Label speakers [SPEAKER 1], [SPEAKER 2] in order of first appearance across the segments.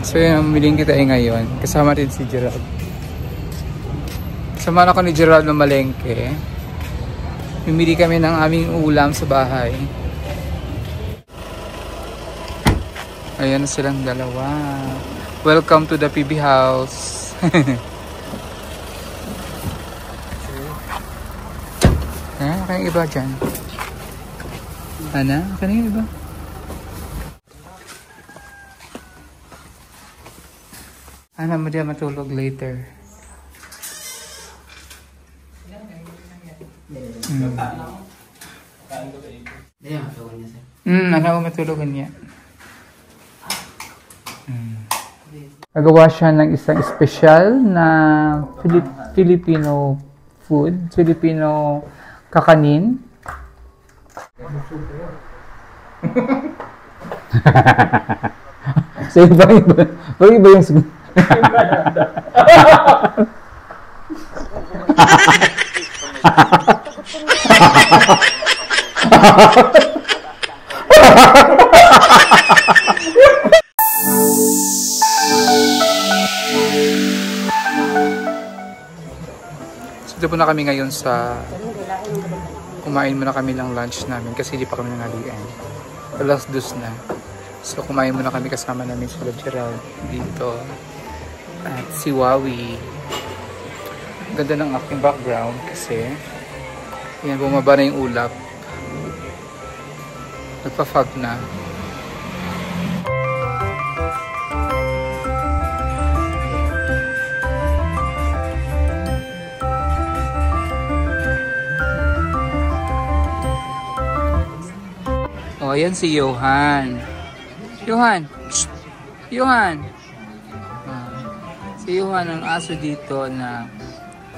[SPEAKER 1] So yun, miling kita ngayon. Kasama rin si Gerald. Kasama ako ni Gerald ng malengke. Pumili kami ng aming ulam sa bahay. Ayan silang dalawa. Welcome to the PB house. Kaya iba dyan. Ana? Kaya iba? Ana mo diyan matulog later. Ana mo matulugan niya. Nagawa siya ng isang special na Filipino food, Filipino kakanin. So iba yung So dito po na kami ngayon sa kumain muna kami ng lunch namin kasi hindi pa kami nangalian. Alas 2 na. So kumain muna kami kasama namin si Gerald dito. At si Wawi. Ganda ng aking background kasi yan, bumaba na yung ulap. Nagpa-fog na. Oh, ayan si Johan. Johan! Shh! Johan! Si Johan ang aso dito na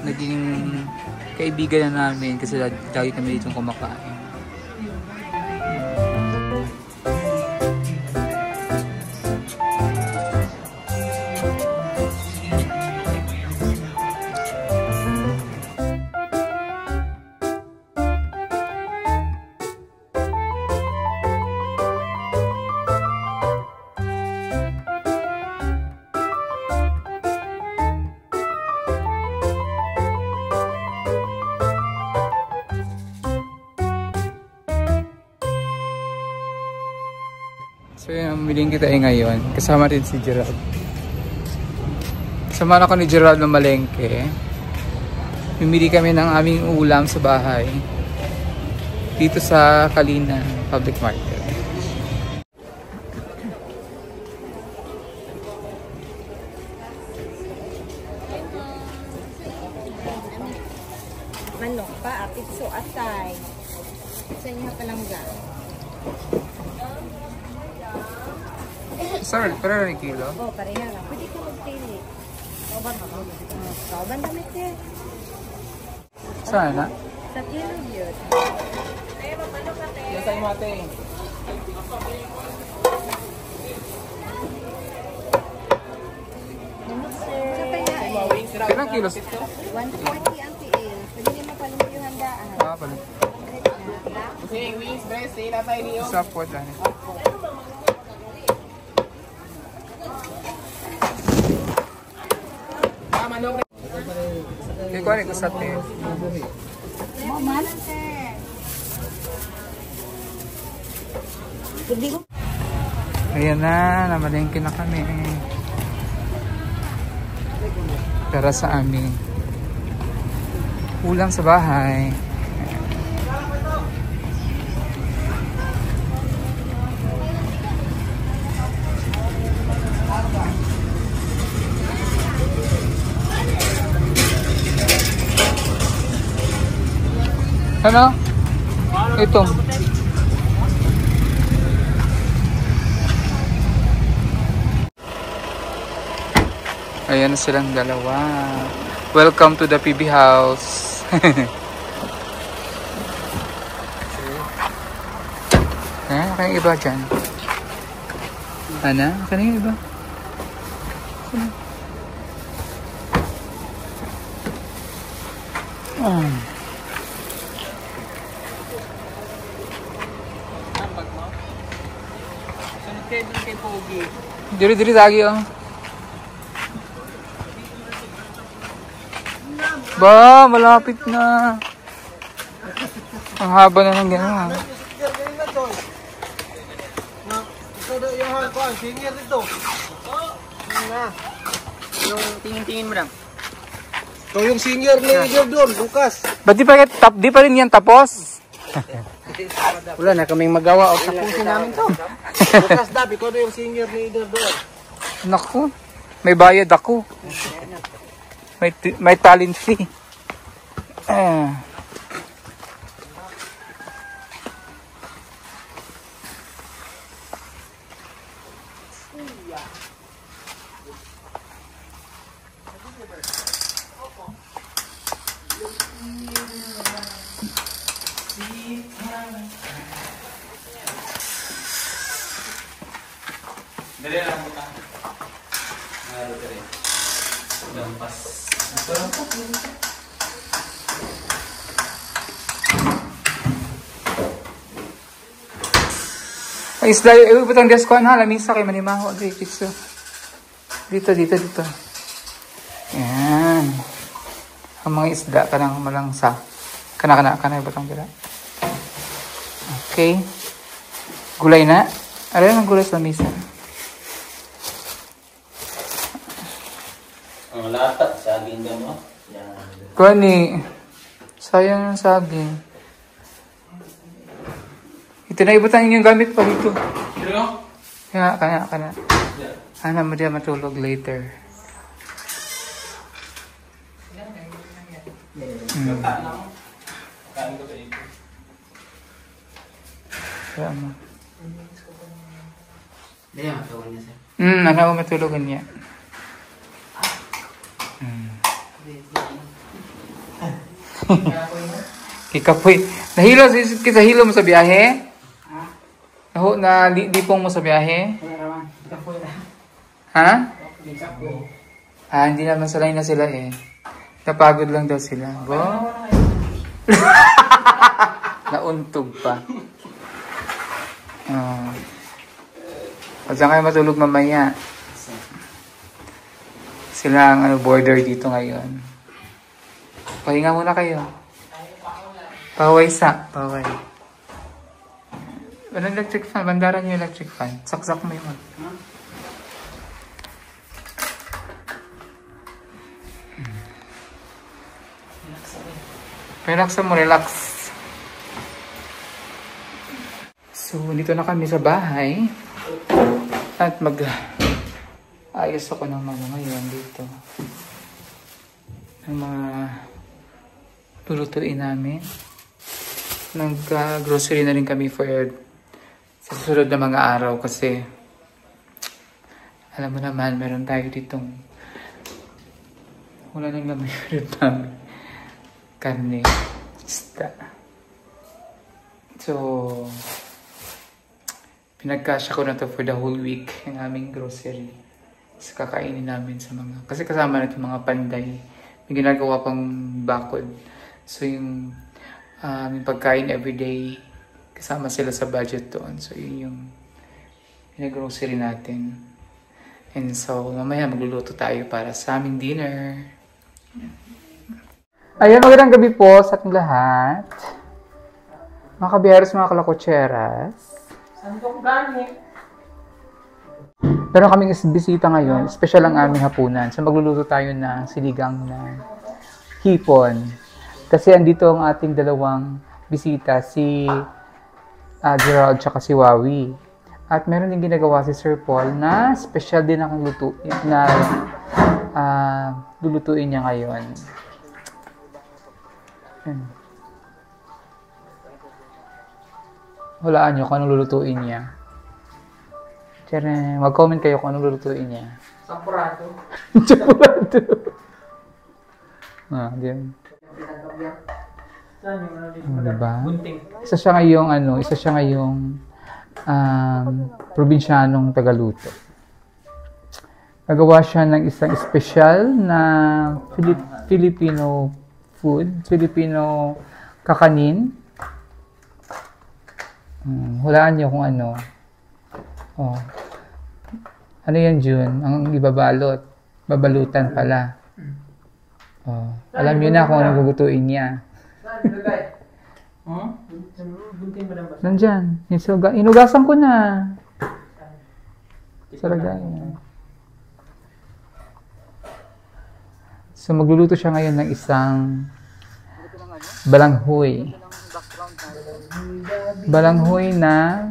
[SPEAKER 1] naging kaibigan na namin kasi lagi kami dito kumakain. So yun, miling kita ngayon. Kasama rin si Gerald. Kasama ako ni Gerald ng malengke. Pumili kami ng aming ulam sa bahay. Dito sa Kalina Public Market.
[SPEAKER 2] Manok pa, pitso atay. Sa inyo palangga.
[SPEAKER 1] Sir, pero rin kilo?
[SPEAKER 2] Oo, pareha lang. Pwede ka magpili. Kauban damit eh.
[SPEAKER 1] Saan na?
[SPEAKER 2] Sa kilo yun.
[SPEAKER 1] Yes, ay mate.
[SPEAKER 2] Sa kaya eh.
[SPEAKER 1] Ilang kilos?
[SPEAKER 2] 140 ang PL. Pwede nyo mapalimit yung handaan.
[SPEAKER 1] Ah, pala.
[SPEAKER 3] Kusing, wings, breast, sila tayo niyo.
[SPEAKER 1] Sa po dyan. Hindi ko rin ko sa te. Ayan na, namalengke na kami. Para sa amin. Ulam sa bahay. Ano? Ito. Ayan silang dalawa. Welcome to the PB house. Kaya iba dyan. Ana? Kaya iba? Diri-diri lagi oh. Ba, malapit na. Ang haba na ng gano'n.
[SPEAKER 3] Yung tingin-tingin mo lang.
[SPEAKER 4] Ikaw yung senior ni Jordan, Lucas.
[SPEAKER 1] Ba't di pa rin yan tapos?
[SPEAKER 3] Wala na kaming magawa o tapusin namin to.
[SPEAKER 4] Lucas Dab, ikaw na yung senior ni Jordan.
[SPEAKER 1] Naku, may bayad ako. May talent fee.
[SPEAKER 5] Dali lang buka. Naro dali. Dampas. Ito lang po.
[SPEAKER 1] Ay, isla, ibutang desko na, lamisa kay manimaho. Dito. Dito. Yan. Ang mga isda, kanang malangsa. Kana, ibutang dila. Okay. Gulay na. Ano ang gulay sa lamisa?
[SPEAKER 5] Ang lata, saging ka mo. Yan.
[SPEAKER 1] Kani, sayang ang saging. Ito na ibutan yung gamit pa dito.
[SPEAKER 5] Sino?
[SPEAKER 1] Kana. Ana mo diya matulog later.
[SPEAKER 5] Kain ko sa ito.
[SPEAKER 1] Kaya mo.
[SPEAKER 3] Dali ang matawag niya sir.
[SPEAKER 1] Ana mo matulogan niya. Kikapoy. Hilo mo sa biyahe? Lipong mo sa biyahe? Ha? Hindi naman salay na sila eh. Napagod lang daw sila. Bo? Nauntog pa. Saan kayo matulog mamaya? Sila ang border dito ngayon. Pahinga muna kayo. Paway. Walang electric fan. Bandaran yung electric fan. Saksak mo yun. Relax mo, relax. So, dito na kami sa bahay. At ayos ako ng mga ngayon dito. Ang mga lulutuin namin. Nag-grocery na rin kami for sa susunod na mga araw kasi alam mo naman, meron tayo ditong wala nang laman yun namin. Karne, isda. So, pinagkasya ko na to for the whole week yung aming grocery. So, kakainin namin sa mga, kasi kasama na itong mga panday. May ginagawa pang bakod. So, yung pagkain everyday, kasama sila sa budget doon. So, yun yung pinag-grocery natin. And so, mamaya magluluto tayo para sa aming dinner. Ayan, magandang gabi po sa ating lahat. Mga kabiyaros, mga kalakotseras.
[SPEAKER 3] Sandok gani.
[SPEAKER 1] Meron kaming bisita ngayon. Special ang aming hapunan. So, magluluto tayo ng sinigang na hipon. Kasi andito ang ating dalawang bisita, si Gerald at si Wawi. At meron din ginagawa si Sir Paul na special din ang lulutuin niya ngayon. Hulaan niyo kung anong lulutuin niya. Mag-comment kayo kung anong lulutuin niya.
[SPEAKER 3] Sampurado.
[SPEAKER 1] Sampurado. Diyan. Diba? Isa siya ngayong probinsyanong tagaluto. Nagawa siya ng isang special na Filipino food, Filipino kakanin. Hulaan niyo kung ano. Ano yan, June? Ang ibabalot. Babalutan pala. Oh, alam niyo na kung anong gugutuin niya. Nandyan. Inugasan ko na. Sa lagayan. So, magluluto siya ngayon ng isang balanghoy. Balanghoy na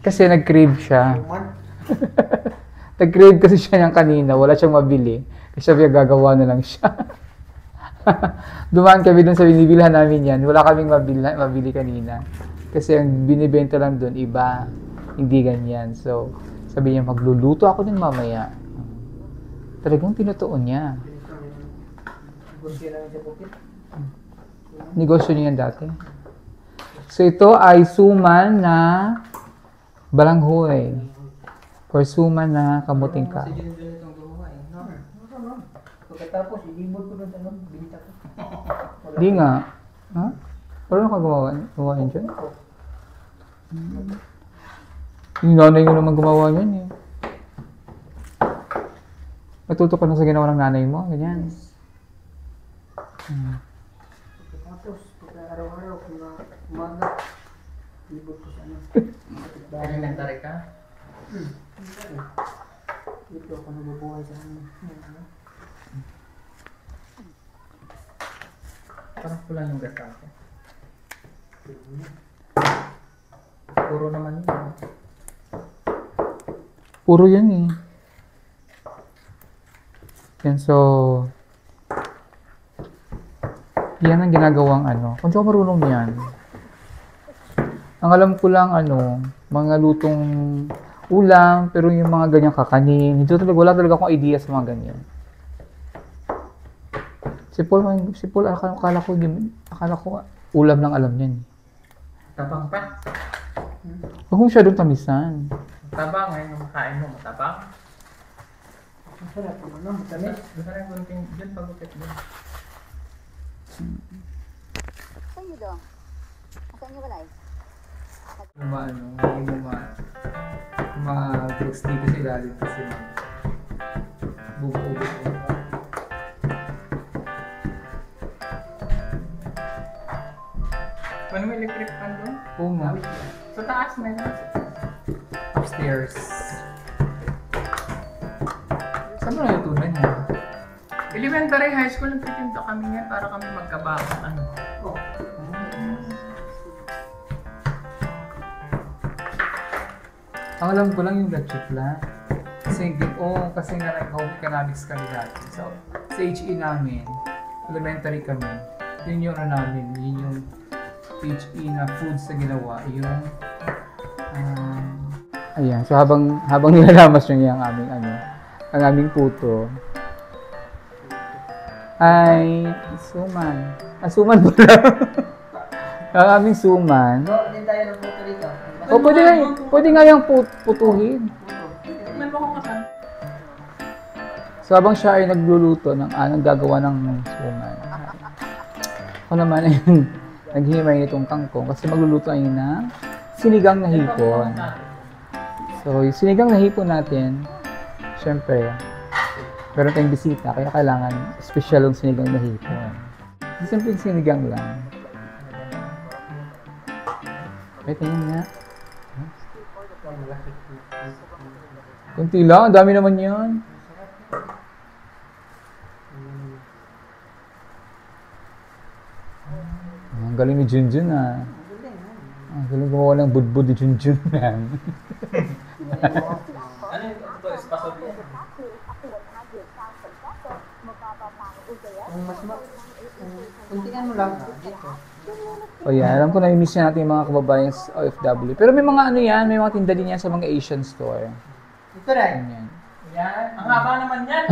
[SPEAKER 1] kasi nag-crave siya. Nag-crave kasi siya niyang kanina. Wala siyang mabili. Kasi sabi gagawa na lang siya. Dumaan kami dun sa binibilhan namin yan. Wala kaming mabili kanina. Kasi ang binibenta lang dun, iba. Hindi ganyan. So, sabi niya, magluluto ako din mamaya. Talagang tinutuon niya. Negosyo niya yan dati. So, ito ay suman na balanghoy. Or suman na kamuting ka.
[SPEAKER 3] Pagkatapos, ilibot ko doon sa binita ko.
[SPEAKER 1] Di nga. Ha? Wala na gumawa yun dyan? Yung nanay ko naman gumawa yun eh. Natuto ka na sa ginawa ng nanay mo? Ganyan.
[SPEAKER 3] Tapos, araw-araw, kung umaga, libot ko sa ano. Dahil nagtarik ka? Dito ako nabubuhay sa ano. Parang kulang yung gata ko. Puro naman yun.
[SPEAKER 1] Puro yan eh. Yan so... Yan ang ginagawang ano. Kung di ako marunong yan. Ang alam ko lang ano, mga lutong ulam, pero yung mga ganyang kakanin, wala talaga akong idea sa mga ganyan. Si Paul akala ko ulam lang alam niyan.
[SPEAKER 3] Tabang pa.
[SPEAKER 1] Huwag mo siya doon tamisan.
[SPEAKER 3] Tabang ngayon yung makain mo, matabang. Masarap kung ano, matamis. Masarap kung dyan pagkakit mo.
[SPEAKER 2] Saan nyo doon? Saan nyo walay?
[SPEAKER 1] Drugs dito sa ilalim kasi bubuo.
[SPEAKER 3] Ano may electric fan doon?
[SPEAKER 1] Oo nga.
[SPEAKER 3] Sa taas na yun.
[SPEAKER 1] Upstairs. Saan mo na natunan niya?
[SPEAKER 3] Elementary high school, nagtitinto kami yan para kami magkabakot. Ano?
[SPEAKER 1] Ang alam ko lang yung gachikla. Kasi nga nag-home economics kami dati. So, sa HE namin, elementary kami, yun yung ano namin, yun yung HE na foods na ginawa, yung ayan, so habang nilalamas nyo yung aming ang aming puto, ay suman. Suman pala. Ang aming suman.
[SPEAKER 3] Hindi tayo ng puto dito.
[SPEAKER 1] O, pwede nga yung putuhin.
[SPEAKER 3] Tignan mo kung kasan.
[SPEAKER 1] So, habang siya ay nagluluto ng gagawa ng suman. Ako naman ay naghihimay nitong kangkong kasi magluluto ay na sinigang na hipon. So, yung sinigang na hipon natin, syempre, meron tayong bisita, kaya kailangan special yung sinigang na hipon. Simple sinigang lang. Ito yun nga. Kunti lang, ang dami naman yan. Ang galing ni Junjun ah. Ang galing gumawa ng budbud ni Junjun yan.
[SPEAKER 5] Ano yung ito? Espaso din?
[SPEAKER 3] Kuntingan mo lang dito.
[SPEAKER 1] O yan, alam ko na-miss na natin yung mga kababayan sa OFW. Pero may mga ano yan, may mga tinda din yan sa mga Asian store.
[SPEAKER 3] Ito rin.
[SPEAKER 1] Yan.
[SPEAKER 3] Yan. Ang haba naman yan.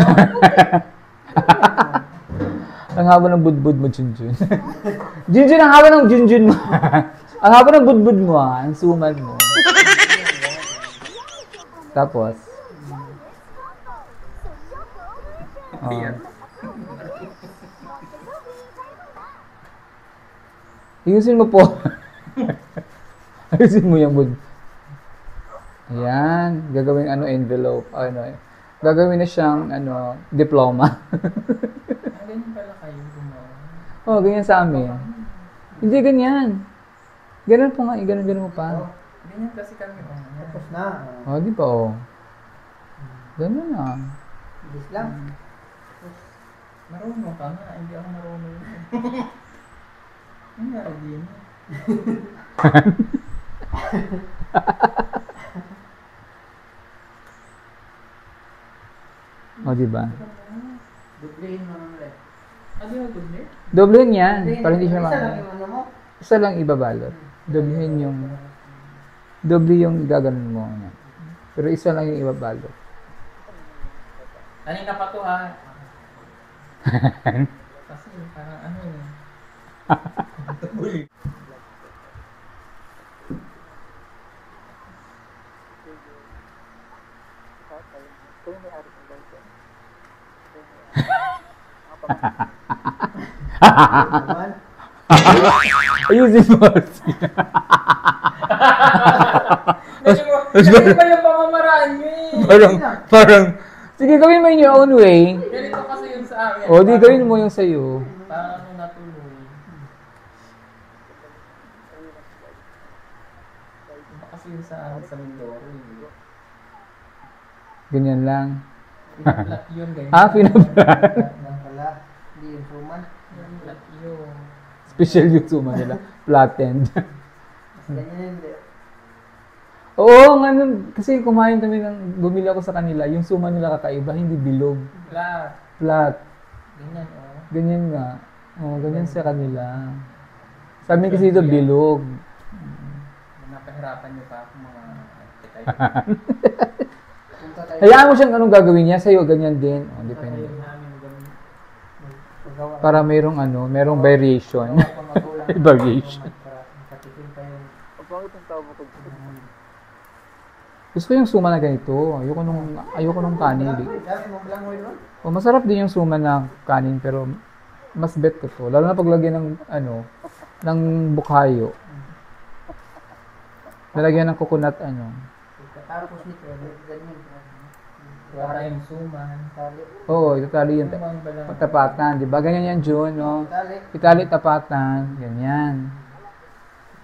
[SPEAKER 1] Ang haba ng budbud mo, Junjun. Junjun, ang haba ng Junjun mo. Ang haba ng budbud mo, ang suman mo. Tapos, ayusin mo po. Ayusin mo yung bud. Ayan, gagawin envelope. Gagawin na siyang, ano, diploma.
[SPEAKER 5] Ganyan pala kayo gumawa.
[SPEAKER 1] Oh, ganyan sa amin. Hindi ganyan. Ganun po nga, ganun mo pa.
[SPEAKER 5] Ganyan kasi kami.
[SPEAKER 3] Tapos na.
[SPEAKER 1] Oh, di ba, oh. Ganun na.
[SPEAKER 3] Bilis lang.
[SPEAKER 5] Marunong ka nga, hindi ako marunong. Ano nga din?
[SPEAKER 1] Oh, di ba?
[SPEAKER 3] Dublihin mo naman ulit.
[SPEAKER 5] Ano yung good name?
[SPEAKER 1] Doblehin yan, para hindi siya
[SPEAKER 3] Isa lang
[SPEAKER 1] makakaya.
[SPEAKER 3] yung ano mo.
[SPEAKER 1] Isa lang ibabalot. Doblehin yung... Doble yung gaganon mo. Yan. Pero isa lang yung ibabalot.
[SPEAKER 5] Kanina pa to ha. Kasi parang ano yun.
[SPEAKER 3] Naman.
[SPEAKER 1] Ayusin mo.
[SPEAKER 5] Ganito ba yung pamamaraan nyo eh?
[SPEAKER 1] Parang, sige, gawin mo in your own way.
[SPEAKER 5] Ganito kasi yun sa amin.
[SPEAKER 1] O, di gawin mo yung sa'yo.
[SPEAKER 5] Parang ano natuloy. Iba kasi yun sa amin sa Mindoro eh.
[SPEAKER 1] Ganyan lang.
[SPEAKER 5] Pinaplat yun ganyan.
[SPEAKER 1] Ah, pinaplat.
[SPEAKER 3] Yan pala. Hindi yung suman.
[SPEAKER 5] Pinaplat yun.
[SPEAKER 1] Special yung suma nila. Flattened.
[SPEAKER 3] Ganyan hindi.
[SPEAKER 1] Oo, nga nun, kasi kumain kami bumili ako sa kanila, yung suma nila kakaiba, hindi bilog.
[SPEAKER 5] Flat.
[SPEAKER 1] Flat.
[SPEAKER 5] Ganyan oh.
[SPEAKER 1] Ganyan nga. Oo, ganyan sa kanila. Sabi kasi dito, bilog.
[SPEAKER 5] Napahirapan niyo pa ako mga kitay.
[SPEAKER 3] Punta tayo.
[SPEAKER 1] Hayaan mo siyang anong gagawin niya, sa'yo ganyan din. O, depende.
[SPEAKER 3] Paggawa.
[SPEAKER 1] Para merong merong variation.
[SPEAKER 3] Paggawa pang magulang.
[SPEAKER 1] Variation.
[SPEAKER 3] Para makatikim pa yung...
[SPEAKER 1] Gusto ko yung suma na ganito. Ayoko nung kanin.
[SPEAKER 3] Dami mo belangoy doon?
[SPEAKER 1] O, masarap din yung suma na kanin, pero mas bet ko to. Lalo na paglagyan ng, ng bukhayo. Lalagyan ng coconut,
[SPEAKER 3] Tapos nito, ganyan.
[SPEAKER 5] Para yung suman.
[SPEAKER 3] Tali.
[SPEAKER 1] Oo, itatali yung
[SPEAKER 5] Suman ba lang?
[SPEAKER 1] tapatan, di ba? Ganyan yan, Jun, no?
[SPEAKER 3] Tali.
[SPEAKER 1] Itali tapatan, ganyan.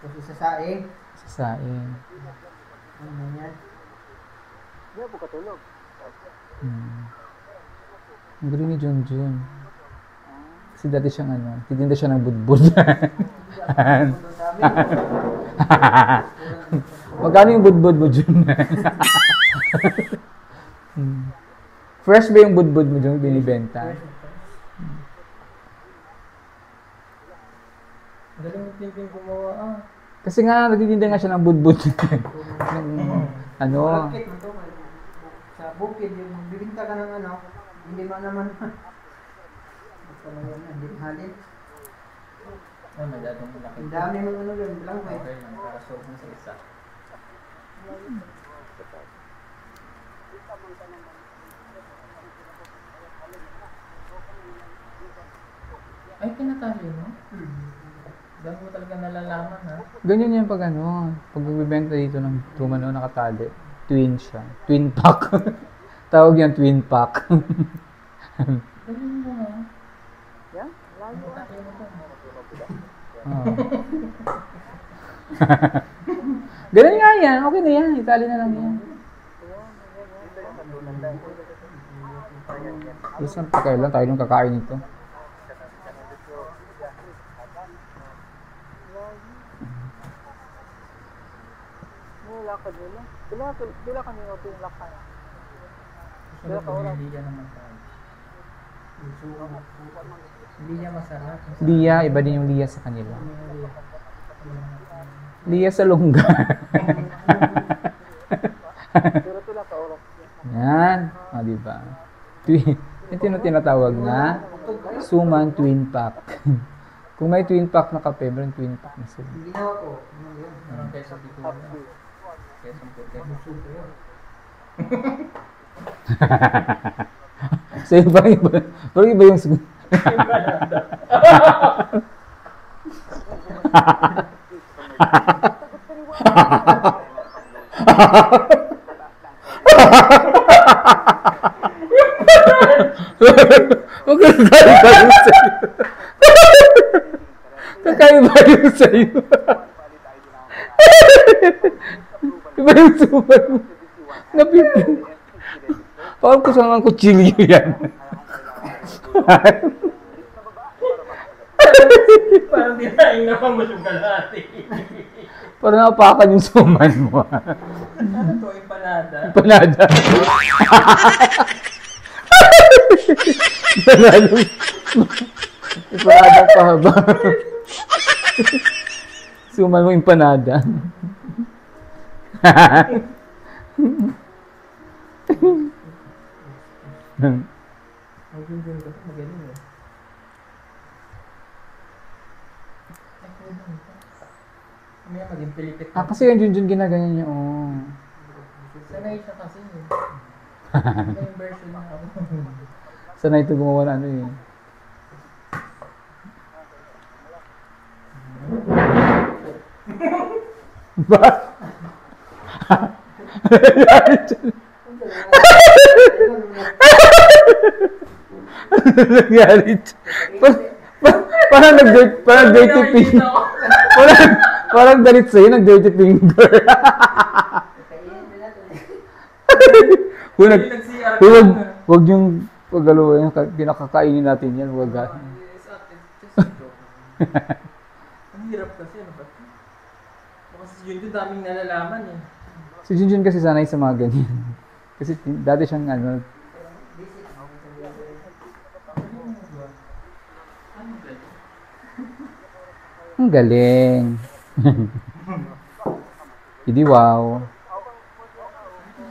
[SPEAKER 3] Tapos isa saing.
[SPEAKER 1] Sasain.
[SPEAKER 3] Ganyan.
[SPEAKER 1] Ang galing ni Junjun. Kasi dati siyang titinda siya ng budbud. Magkano yung budbud mo, Jun? Fresh ba yung budbud mo, Jun, binibenta?
[SPEAKER 5] Galing mo thinking gumawa ah.
[SPEAKER 1] Kasi nga, nagtitinda nga siya ng budbud.
[SPEAKER 3] Malakit mo to. Sa bukid, yung bibinta ka ng hindi mo naman. Hindi halin.
[SPEAKER 5] Oh, masyadong malaki.
[SPEAKER 3] Ang dami mong doon, belangoy.
[SPEAKER 5] Okay lang, para sobrang sa isa. Ay, pinatali mo? Dahil mo talaga nalalaman ha?
[SPEAKER 1] Ganyan yan pag pag bibenta dito ng tumano nakatali. Twin siya. Twin pack. Tawag yan twin pack.
[SPEAKER 5] Galing mo ha? Yan? Lalo mo to.
[SPEAKER 1] Oh. Ganun nga yan. Okay na yan. Itali na lang yan. Isang pakailan tayo nung kakain ito.
[SPEAKER 5] Hindi yan naman tayo. Hindi niya masarap.
[SPEAKER 1] Liya, iba din yung liya sa kanila. Liya sa lungga. Yan. Diba? Ito tinatawag na suman twin pack. Kung may twin pack na kape, meron twin pack na sila.
[SPEAKER 3] Hindi na ako.
[SPEAKER 5] Parang keso dito na. Keso puti.
[SPEAKER 1] So yun, parang iba yung Magkakaiba yung sa'yo. Kakaiba yung sa'yo. Iba yung suman mo. Napipin. Parang kusang ang kutsilyo yan.
[SPEAKER 5] Parang dinaing naman mo yung kalahati.
[SPEAKER 1] Parang napakan yung suman mo.
[SPEAKER 5] Ano to? Empanada?
[SPEAKER 1] Empanada. Empanada pa ba? Suman mo empanada.
[SPEAKER 5] Magaling eh. Mamaya maging pilipit.
[SPEAKER 1] Kasi yung Junjun ginaganyan niya. Oh.
[SPEAKER 5] Sanay siya kasi eh. Ito yung version na ako.
[SPEAKER 1] Sanay ito gumawa na ano eh. Ba? Nangyari. Parang dirty finger. Parang dalit sa'yo, nag-dirty finger. Huwag yung pag-alawa yung pinakakainin natin yan. Huwag ka.
[SPEAKER 5] Ang hirap kasi, ano ba? Kasi si Junjun daming nalalaman eh.
[SPEAKER 1] Si Junjun kasi sanay sa mga ganyan. Kasi dati siyang ano. Ang galing. Hindi wow.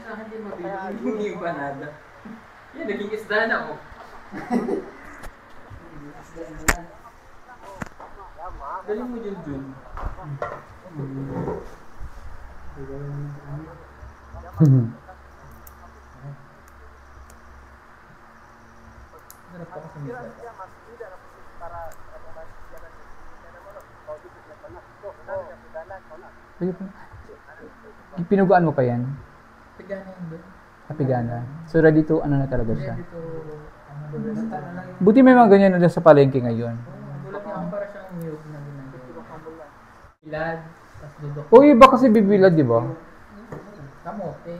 [SPEAKER 5] Sa akin din mabibili yung empanada. Yan, naging isda na ako. Galing mo Junjun. Harap ako sa misa.
[SPEAKER 1] Pinugaan mo pa yan?
[SPEAKER 5] Pagana yun doon.
[SPEAKER 1] Kapigana. So ready to ano na talaga siya.
[SPEAKER 5] Ready to, basta na lang yung...
[SPEAKER 1] Buti may mga ganyan na dyan sa palengke ngayon.
[SPEAKER 5] Gulat niya para siyang niyog na ginagawa. Bilad, tas dudok.
[SPEAKER 1] O iba kasi bibilad, di ba?
[SPEAKER 5] Kamote.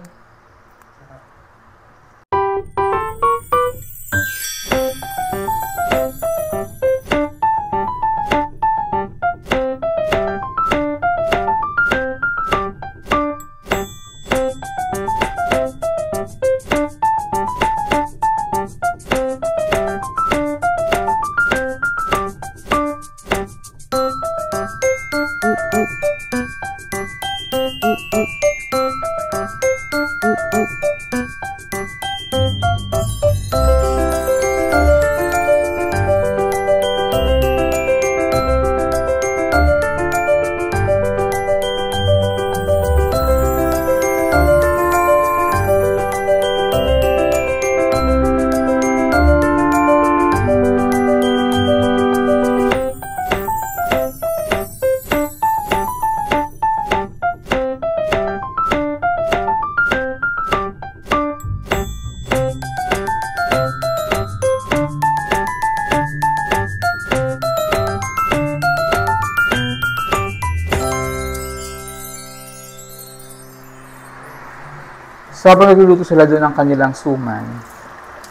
[SPEAKER 1] So habang nagluluto sila doon ng kanilang suman,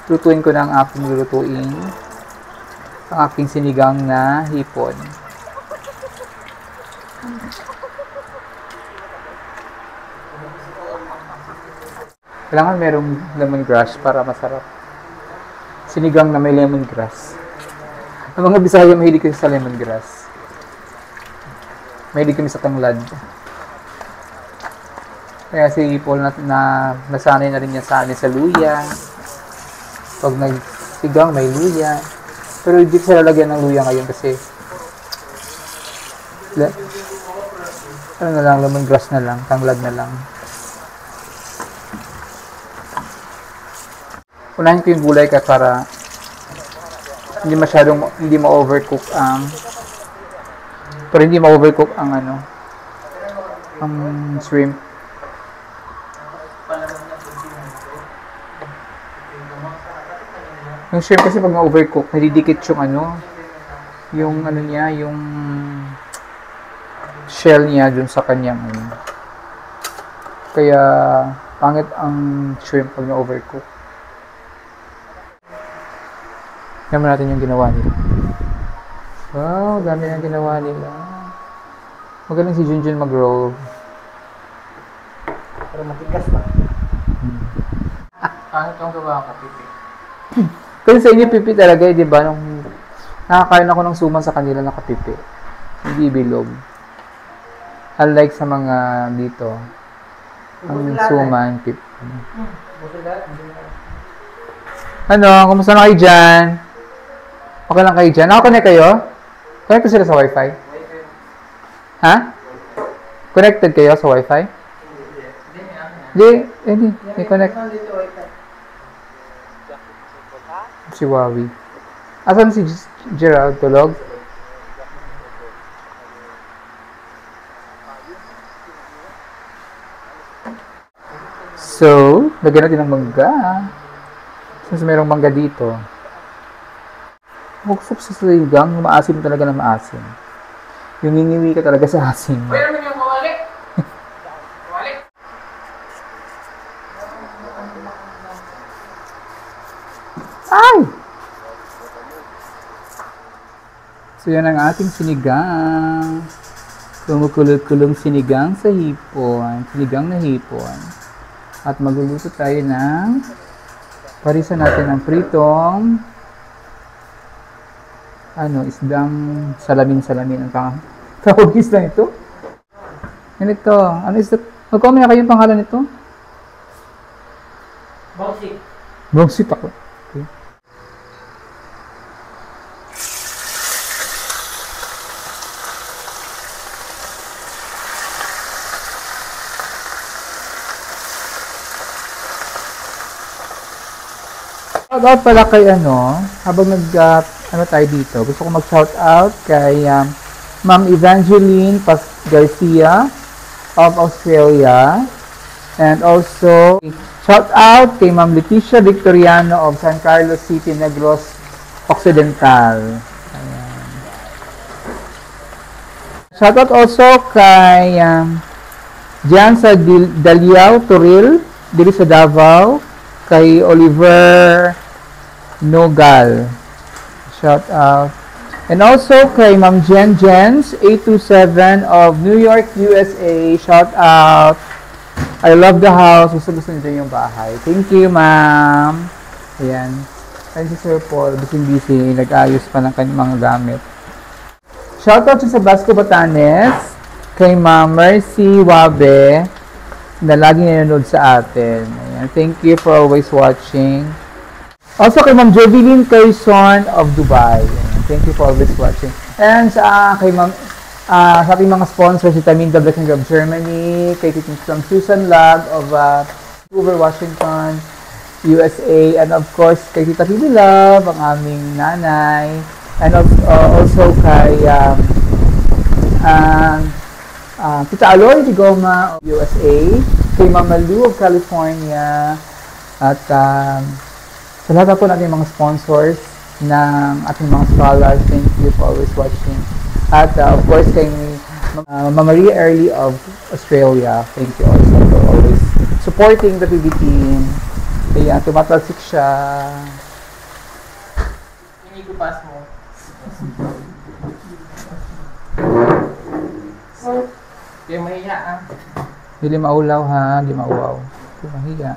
[SPEAKER 1] lutuin ko na ang aking lulutuin, ang aking sinigang na hipon. Kailangan merong lemongrass para masarap. Sinigang na may lemongrass. Ang mga Bisaya mahilig kasi sa lemongrass. Mahilig kami sa tanglad. Kaya si Paul nasanay na rin niya sa amin sa luya. Pag nagsigang, may luya. Pero hindi ko sila lagyan ng luya ngayon kasi ano na lang, lemongrass na lang, tanglad na lang. Unahin ko yung gulay ka para hindi ma-overcook ang ang shrimp. Yung shrimp kasi pag na-overcook, nadidikit yung ano niya, yung shell niya dun sa kanyang Kaya, pangit ang shrimp pag na-overcook. Tignan natin yung ginawa nila. Wow, dami ng ginawa nila. Magaling si Junjun mag-roll.
[SPEAKER 3] Pero matigas ba?
[SPEAKER 1] Pangit ang gawa ko, pipi. Kasi sa inyo, pipi talaga, di ba? Nung nakakain ako ng suman sa kanila, nakapipi. Hindi bilog. Unlike sa mga dito, ang suman, pipi. Ano, kumusta na kayo dyan? Okay lang kayo dyan? Nakakonect kayo? Connect sila sa wifi? Ha? Connected kayo sa wifi? Hindi. May connect. Si Wawi. Asan si Gerald? Tulog? So, lagyan natin ng mangga. Since mayroong mangga dito. Huksok sa siligang, maasim talaga na maasim. Yung ngingiwi ka talaga sa asim.
[SPEAKER 5] Pwede naman yung mawalik. Mawalik.
[SPEAKER 1] Ay! So, yan ang ating sinigang. Kumukulot-kulong sinigang sa hipon. Sinigang na hipon. At magluluto tayo ng parisa natin ng pritong isdang salamin-salamin ang tawag isda nito. Ganito. Ano isda? Mag-comment na kayo yung pangalan nito?
[SPEAKER 3] Bangsit.
[SPEAKER 1] Bangsit ako. Okay. Shoutout pala kay habang tayo dito, gusto ko mag-shoutout kay Ma'am Evangeline Garcia of Australia, and also shoutout kay Ma'am Leticia Victoriano of San Carlos City, Negros Occidental. Ayan. Shoutout also kay Jan sa Daliao Turil, diri sa Davao, kay Oliver Nogal. Shout out. And also kay Ma'am Jen Jens 827 of New York, USA. Shout out. I love the house. Gusto nyo yung bahay. Thank you, ma'am. Ayan. Thank you, Sir Paul. Busy-busy. Nag-ayos pa ng kanyang mga gamit. Shout out sa Basco, Batanes. Kay Ma'am Mercy Wabe na laging nanonood sa atin. Ayan. Thank you for always watching. Also kay Ma'am Jovelyn Quezon of Dubai. Ayan. Thank you for always watching. And sa kay Ma'am sa ating mga sponsors, si Taminda Black of Germany, kay Titin Susan Lag of Vancouver, Washington, USA, and of course kay Tita Phoebe Love, ang aming nanay, and also kay Tita Aloy de Goma of USA, kay Mama Lou of California, at sa lahat po natin mga sponsors ng ating mga scholars. Thank you for always watching. At of course kay Mama Maria Early of Australia. Thank you also for always supporting the PB team. Kaya tumatalsik siya.
[SPEAKER 5] Hindi ko pass mo. Kaya mahiya
[SPEAKER 1] Hindi maulaw ha, hindi mauwaw. Hindi mahiya.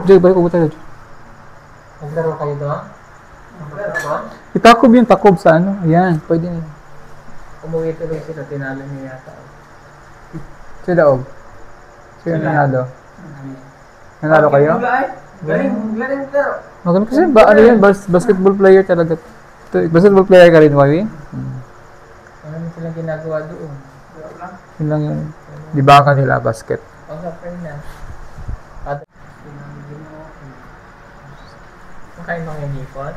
[SPEAKER 1] Jay, balik ko tayo.
[SPEAKER 5] Naglaro kayo doon? Naglaro ba?
[SPEAKER 1] Itakob yung takob sa Ayan, pwede na.
[SPEAKER 5] Umuwi tuloy sila, tinalo niya yata.
[SPEAKER 1] Sino daog? Sino nanalo? Nanalo kayo?
[SPEAKER 3] Galing laro.
[SPEAKER 1] Maganda kasi basketball player talaga. Basketball player ka rin, Wawi?
[SPEAKER 5] Ano silang ginagawa doon?
[SPEAKER 1] Yun lang yun. Di ba ka nila basket?
[SPEAKER 5] O sa friend na. Nakain mo yung hipon?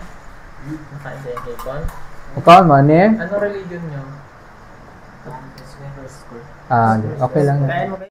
[SPEAKER 5] Nakain sa yung hipon?
[SPEAKER 1] Mukhaan man eh.
[SPEAKER 5] Ano religion nyo?
[SPEAKER 1] Okay lang.
[SPEAKER 5] Kain mo kayo?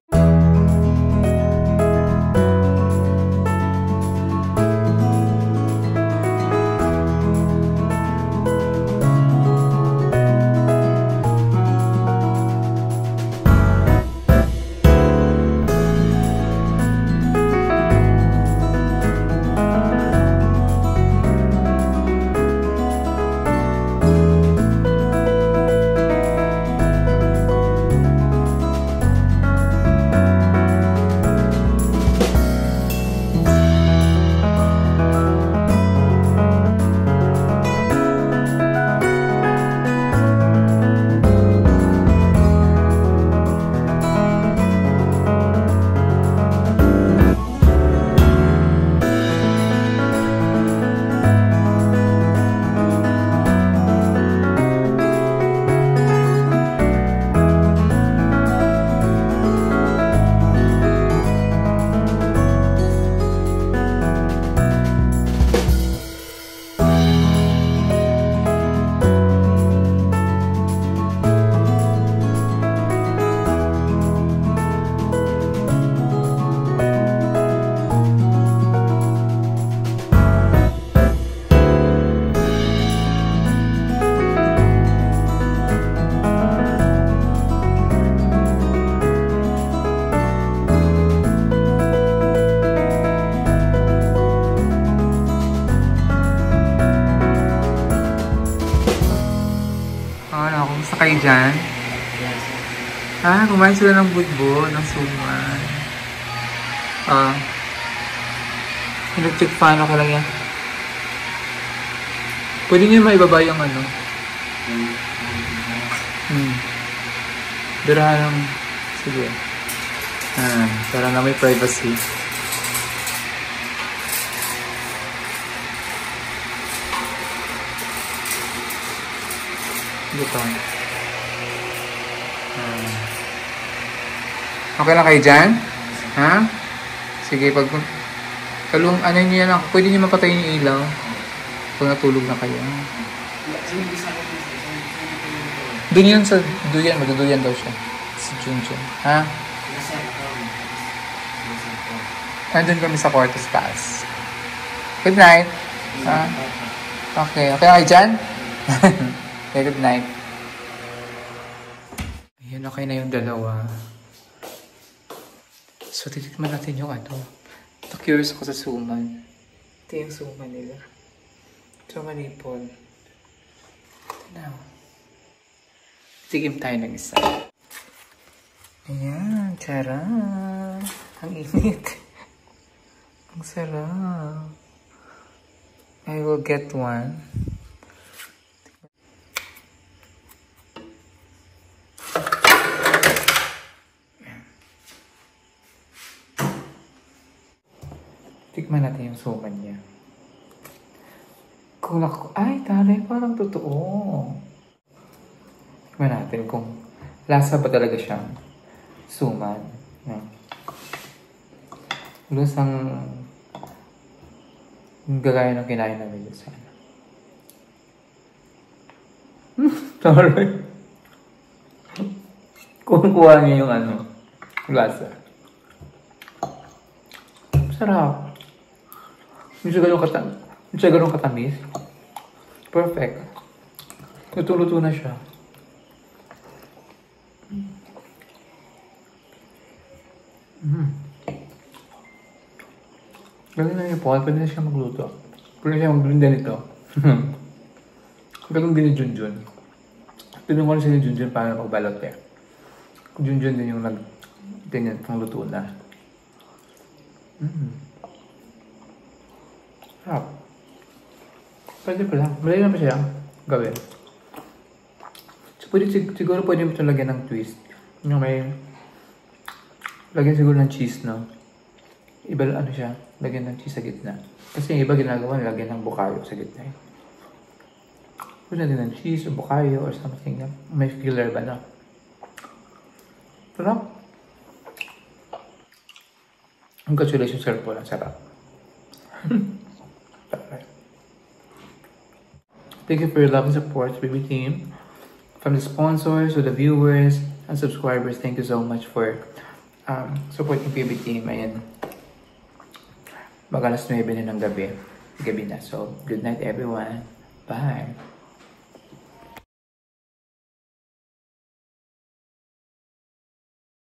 [SPEAKER 1] dyan? Ah, kumain sila ng budbo, ng suman. Ah. Electric fan, okay lang yan. Pwede nyo maibaba yung ano. Birahan lang. Sige. Para na may privacy. Dito. Okay lang kayo dyan? Ha? Sige, pag... ano nyo yan ako. Pwede nyo mapatay yung ilaw. Pag natulog na kayo. Doon yun sa duyan. Magduduyan daw siya. Si Junjun. Ha? Nandun kami sa kwarto sa taas. Good night. Ha? Okay. Okay kayo dyan? Okay, good night. Ayan, okay na yung dalawa. So, titikman natin yung ano. Curious ako sa suman. Ito yung suman nila. Suman ipon. Ito na. Tigim tayo ng isa. Ayan, charang. Ang init. Ang sarap. I will get one. Tikman natin yung suman niya. Ay, taray, parang totoo. Tikman natin kung lasa ba talaga siyang suman. Lusang gagaya ng kinain namin yun sana. Taray. Kuha niya yung ano, lasa. Sarap. Hindi siya ganun katamis. Perfect. Luto-luto na siya. Galing na yung Paul. Pwede na siya magluto. Pwede na siya magluto nito. Galing din ni Junjun. Tinong ko na siya ni Junjun para magbalot eh. Junjun din yung ganyan pang luto na. Sarap. Pwede pala. Malay naman siya gawin. So, siguro pwede mo ito lagyan ng twist. Yung may... Lagyan siguro ng cheese, no? Iba ano siya. Lagyan ng cheese sa gitna. Kasi yung iba ginagawa, lagyan ng bukayo sa gitna. Pwede natin ng cheese o bukayo or something. May filler ba na? Sarap. Congratulations, Sir Paul. Ang sarap. Thank you for your love and support, PB Team. From the sponsors to the viewers and subscribers, thank you so much for supporting PB Team. Ayan. Mag-alas 9 na ng gabi. Gabi na. So, good night everyone. Bye.